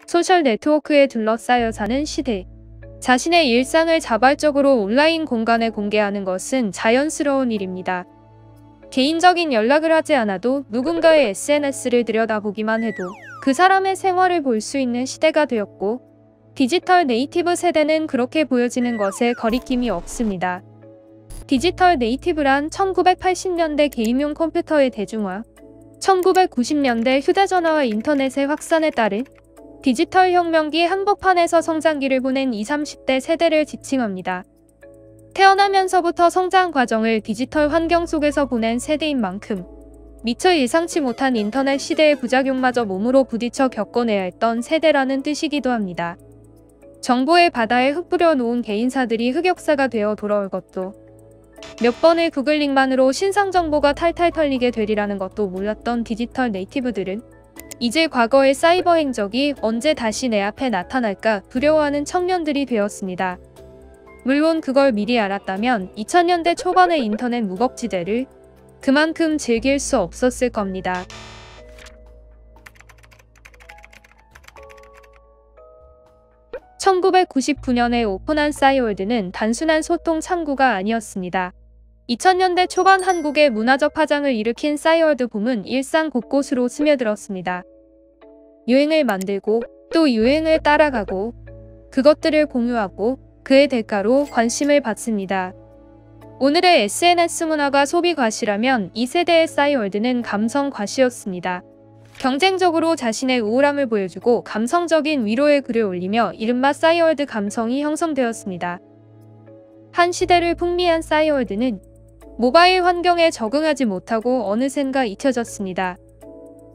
소셜 네트워크에 둘러싸여 사는 시대. 자신의 일상을 자발적으로 온라인 공간에 공개하는 것은 자연스러운 일입니다. 개인적인 연락을 하지 않아도 누군가의 SNS를 들여다보기만 해도 그 사람의 생활을 볼 수 있는 시대가 되었고, 디지털 네이티브 세대는 그렇게 보여지는 것에 거리낌이 없습니다. 디지털 네이티브란 1980년대 개인용 컴퓨터의 대중화, 1990년대 휴대전화와 인터넷의 확산에 따른 디지털 혁명기 한복판에서 성장기를 보낸 20, 30대 세대를 지칭합니다. 태어나면서부터 성장 과정을 디지털 환경 속에서 보낸 세대인 만큼 미처 예상치 못한 인터넷 시대의 부작용마저 몸으로 부딪혀 겪어내야 했던 세대라는 뜻이기도 합니다. 정보의 바다에 흩뿌려 놓은 개인사들이 흑역사가 되어 돌아올 것도, 몇 번의 구글링만으로 신상 정보가 탈탈 털리게 되리라는 것도 몰랐던 디지털 네이티브들은 이제 과거의 사이버 행적이 언제 다시 내 앞에 나타날까 두려워하는 청년들이 되었습니다. 물론 그걸 미리 알았다면 2000년대 초반의 인터넷 무법지대를 그만큼 즐길 수 없었을 겁니다. (1999년에) 오픈한 싸이월드는 단순한 소통 창구가 아니었습니다. 2000년대 초반 한국의 문화적 파장을 일으킨 싸이월드 붐은 일상 곳곳으로 스며들었습니다. 유행을 만들고 또 유행을 따라가고 그것들을 공유하고 그의 대가로 관심을 받습니다. 오늘의 SNS 문화가 소비 과시라면 이 세대의 싸이월드는 감성 과시였습니다. 경쟁적으로 자신의 우울함을 보여주고 감성적인 위로의 글을 올리며 이른바 싸이월드 감성이 형성되었습니다. 한 시대를 풍미한 싸이월드는 모바일 환경에 적응하지 못하고 어느샌가 잊혀졌습니다.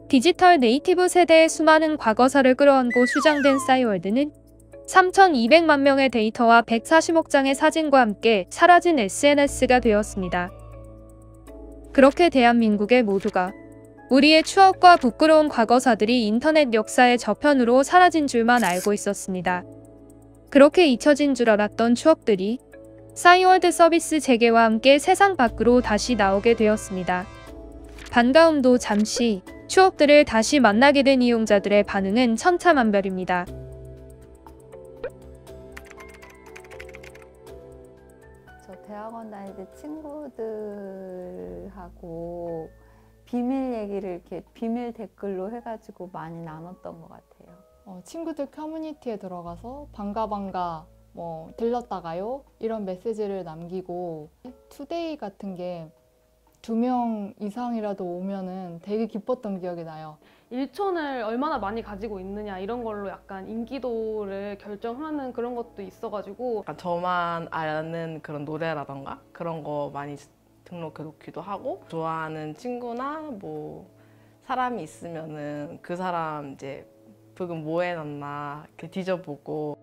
디지털 네이티브 세대의 수많은 과거사를 끌어안고 수장된 싸이월드는 3,200만 명의 데이터와 140억 장의 사진과 함께 사라진 SNS가 되었습니다. 그렇게 대한민국의 모두가 우리의 추억과 부끄러운 과거사들이 인터넷 역사의 저편으로 사라진 줄만 알고 있었습니다. 그렇게 잊혀진 줄 알았던 추억들이 싸이월드 서비스 재개와 함께 세상 밖으로 다시 나오게 되었습니다. 반가움도 잠시, 추억들을 다시 만나게 된 이용자들의 반응은 천차만별입니다. 저 대학원 다닐 때 친구들하고 비밀 얘기를 이렇게 비밀 댓글로 해가지고 많이 나눴던 것 같아요. 친구들 커뮤니티에 들어가서 반가 뭐 들렀다가요 이런 메시지를 남기고 투데이 같은 게 2명 이상이라도 오면은 되게 기뻤던 기억이 나요. 일촌을 얼마나 많이 가지고 있느냐 이런 걸로 약간 인기도를 결정하는 그런 것도 있어가지고 약간 저만 아는 그런 노래라던가 그런 거 많이 등록해 놓기도 하고, 좋아하는 친구나 뭐 사람이 있으면은 그 사람 이제 부금 뭐 해놨나 이렇게 뒤져보고.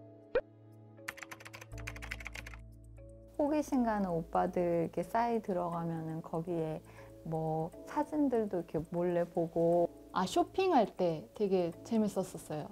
호기심 가는 오빠들 이렇게 싸이 들어가면은 거기에 뭐 사진들도 이렇게 몰래 보고. 쇼핑할 때 되게 재밌었어요.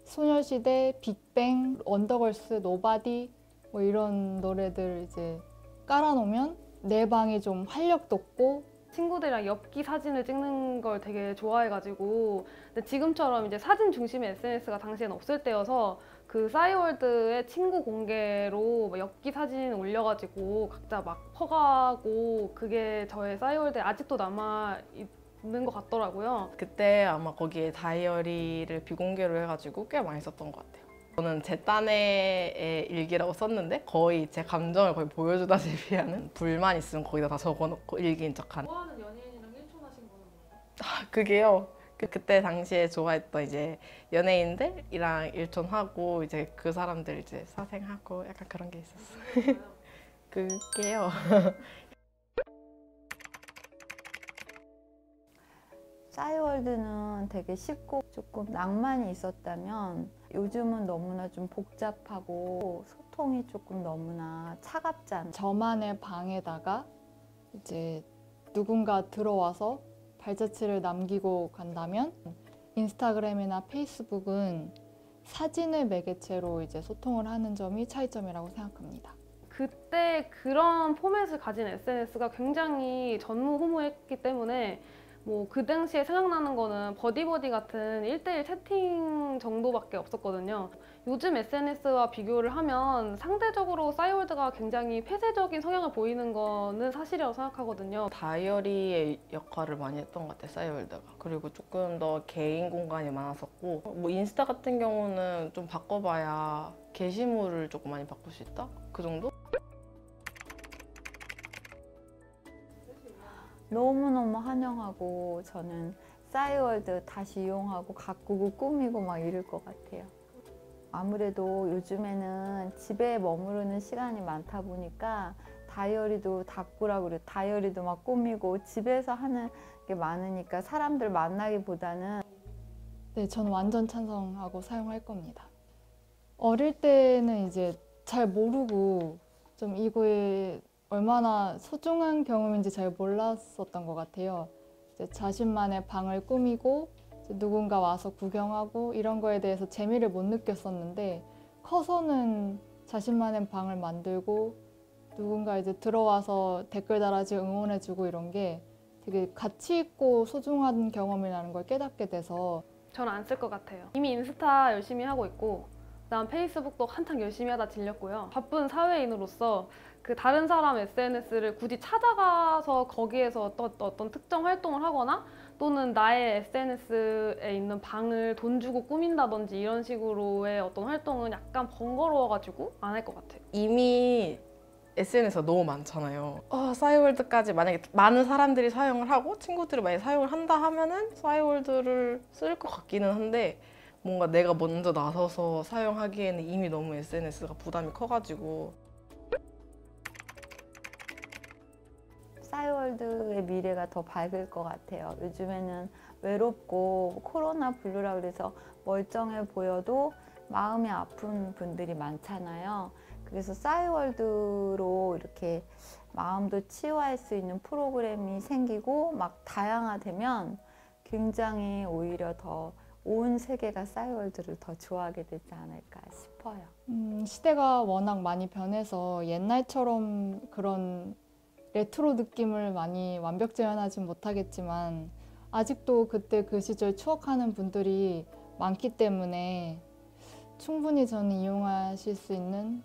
소녀시대, 빅뱅, 언더걸스, 노바디 뭐 이런 노래들 이제 깔아놓으면 내 방이 좀 활력 돋고. 친구들이랑 엽기 사진을 찍는 걸 되게 좋아해가지고, 근데 지금처럼 이제 사진 중심의 SNS가 당시엔 없을 때여서 그 싸이월드의 친구 공개로 엽기 사진 올려가지고 각자 막 퍼가고, 그게 저의 싸이월드에 아직도 남아 있는 것 같더라고요. 그때 아마 거기에 다이어리를 비공개로 해가지고 꽤 많이 썼던 것 같아요. 저는 제 딴애의 일기라고 썼는데 거의 제 감정을 거의 보여주다시피 하는, 불만 있으면 거기다 다 적어놓고 일기인 척하는. 좋아하는 연예인이랑 일촌하신 거는 뭐예요? 그게요. 그때 당시에 좋아했던 이제 연예인들이랑 일촌하고 이제 그 사람들 이제 사생하고 약간 그런 게 있었어요. 그게요. 싸이월드는 되게 쉽고 조금 낭만이 있었다면 요즘은 너무나 좀 복잡하고 소통이 조금 너무나 차갑잖아. 저만의 방에다가 이제 누군가 들어와서 발자취를 남기고 간다면, 인스타그램이나 페이스북은 사진을 매개체로 이제 소통을 하는 점이 차이점이라고 생각합니다. 그때 그런 포맷을 가진 SNS가 굉장히 전무후무했기 때문에 뭐 그 당시에 생각나는 거는 버디버디 같은 1대1 채팅 정도밖에 없었거든요. 요즘 SNS와 비교를 하면 상대적으로 싸이월드가 굉장히 폐쇄적인 성향을 보이는 거는 사실이라고 생각하거든요. 다이어리의 역할을 많이 했던 것 같아요, 싸이월드가. 그리고 조금 더 개인 공간이 많았었고, 뭐 인스타 같은 경우는 좀 바꿔봐야 게시물을 조금 많이 바꿀 수 있다? 그 정도? 너무너무 환영하고 저는 싸이월드 다시 이용하고 가꾸고 꾸미고 막 이럴 것 같아요. 아무래도 요즘에는 집에 머무르는 시간이 많다 보니까 다이어리도 바꾸라고 그래요. 다이어리도 막 꾸미고 집에서 하는 게 많으니까 사람들 만나기보다는 네, 전 완전 찬성하고 사용할 겁니다. 어릴 때는 이제 잘 모르고 좀 이거에 얼마나 소중한 경험인지 잘 몰랐었던 것 같아요. 이제 자신만의 방을 꾸미고 이제 누군가 와서 구경하고 이런 거에 대해서 재미를 못 느꼈었는데 커서는 자신만의 방을 만들고 누군가 이제 들어와서 댓글 달아주고 응원해주고 이런 게 되게 가치 있고 소중한 경험이라는 걸 깨닫게 돼서 저는 안 쓸 것 같아요. 이미 인스타 열심히 하고 있고 그다음 페이스북도 한창 열심히 하다 질렸고요. 바쁜 사회인으로서 그 다른 사람 SNS를 굳이 찾아가서 거기에서 어떤 특정 활동을 하거나 또는 나의 SNS에 있는 방을 돈 주고 꾸민다든지 이런 식으로의 어떤 활동은 약간 번거로워가지고 안 할 것 같아요. 이미 SNS가 너무 많잖아요. 싸이월드까지 만약에 많은 사람들이 사용을 하고 친구들이 많이 사용을 한다 하면은 싸이월드를 쓸 것 같기는 한데 뭔가 내가 먼저 나서서 사용하기에는 이미 너무 SNS가 부담이 커가지고 싸이월드의 미래가 더 밝을 것 같아요. 요즘에는 외롭고 코로나 블루라 그래서 멀쩡해 보여도 마음이 아픈 분들이 많잖아요. 그래서 싸이월드로 이렇게 마음도 치유할 수 있는 프로그램이 생기고 막 다양화되면 굉장히 오히려 더 온 세계가 싸이월드를 더 좋아하게 되지 않을까 싶어요. 시대가 워낙 많이 변해서 옛날처럼 그런 레트로 느낌을 많이 완벽 재현하진 못하겠지만 아직도 그때 그 시절 추억하는 분들이 많기 때문에 충분히 저는 이용하실 수 있는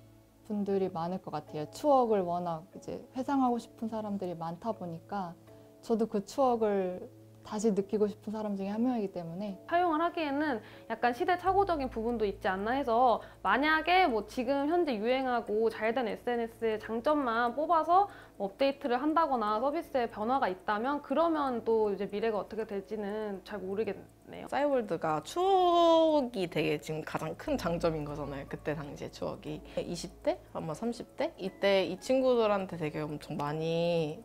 분들이 많을 것 같아요. 추억을 워낙 이제 회상하고 싶은 사람들이 많다 보니까 저도 그 추억을 다시 느끼고 싶은 사람 중에 한 명이기 때문에 사용을 하기에는 약간 시대착오적인 부분도 있지 않나 해서 만약에 뭐 지금 현재 유행하고 잘된 SNS의 장점만 뽑아서 뭐 업데이트를 한다거나 서비스에 변화가 있다면 그러면 또 이제 미래가 어떻게 될지는 잘 모르겠네요. 싸이월드가 추억이 되게 지금 가장 큰 장점인 거잖아요. 그때 당시의 추억이 20대? 아마 30대? 이때 이 친구들한테 되게 엄청 많이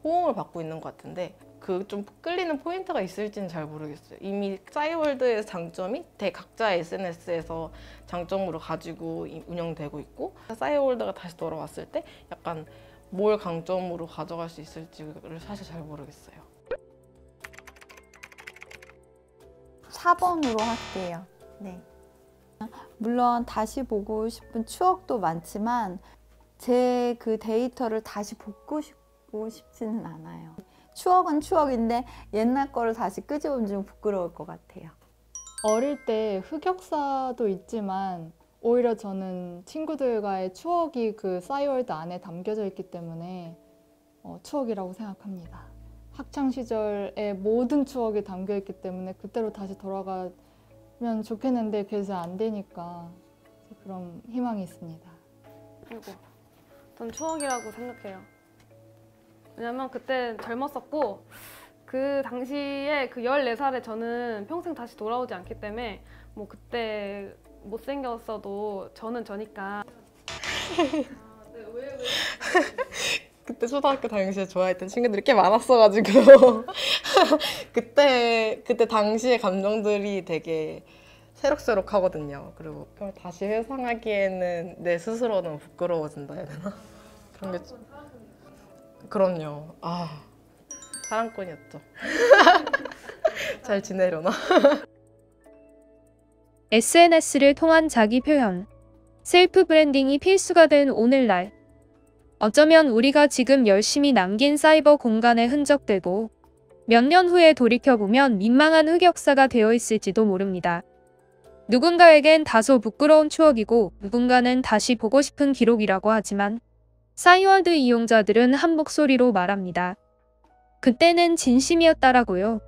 호응을 받고 있는 것 같은데 그 좀 끌리는 포인트가 있을지는 잘 모르겠어요. 이미 싸이월드의 장점이 각자의 SNS에서 장점으로 가지고 운영되고 있고 싸이월드가 다시 돌아왔을 때 약간 뭘 강점으로 가져갈 수 있을지를 사실 잘 모르겠어요. 4번으로 할게요. 네. 물론 다시 보고 싶은 추억도 많지만 제 그 데이터를 다시 보고 싶지는 않아요. 추억은 추억인데 옛날 거를 다시 끄집으면 좀 부끄러울 것 같아요. 어릴 때 흑역사도 있지만 오히려 저는 친구들과의 추억이 그 싸이월드 안에 담겨져 있기 때문에 추억이라고 생각합니다. 학창 시절의 모든 추억이 담겨 있기 때문에 그때로 다시 돌아가면 좋겠는데 그게 잘 안 되니까 그런 희망이 있습니다. 그리고 전 추억이라고 생각해요. 왜냐면 그때 젊었었고 그 당시에 그 14살에 저는 평생 다시 돌아오지 않기 때문에 뭐 그때 못생겼어도 저는 저니까. 그때 초등학교 당시에 좋아했던 친구들이 꽤 많았어가지고 그때 당시의 감정들이 되게 새록새록하거든요. 그리고 그걸 다시 회상하기에는 내 스스로는 부끄러워진다 해야 되나? 그런 게 그럼요. 사랑꾼이었죠. 잘 지내려나? SNS를 통한 자기 표현, 셀프 브랜딩이 필수가 된 오늘날. 어쩌면 우리가 지금 열심히 남긴 사이버 공간의 흔적들도 몇 년 후에 돌이켜보면 민망한 흑역사가 되어 있을지도 모릅니다. 누군가에겐 다소 부끄러운 추억이고 누군가는 다시 보고 싶은 기록이라고 하지만 싸이월드 이용자들은 한 목소리로 말합니다. 그때는 진심이었다라고요.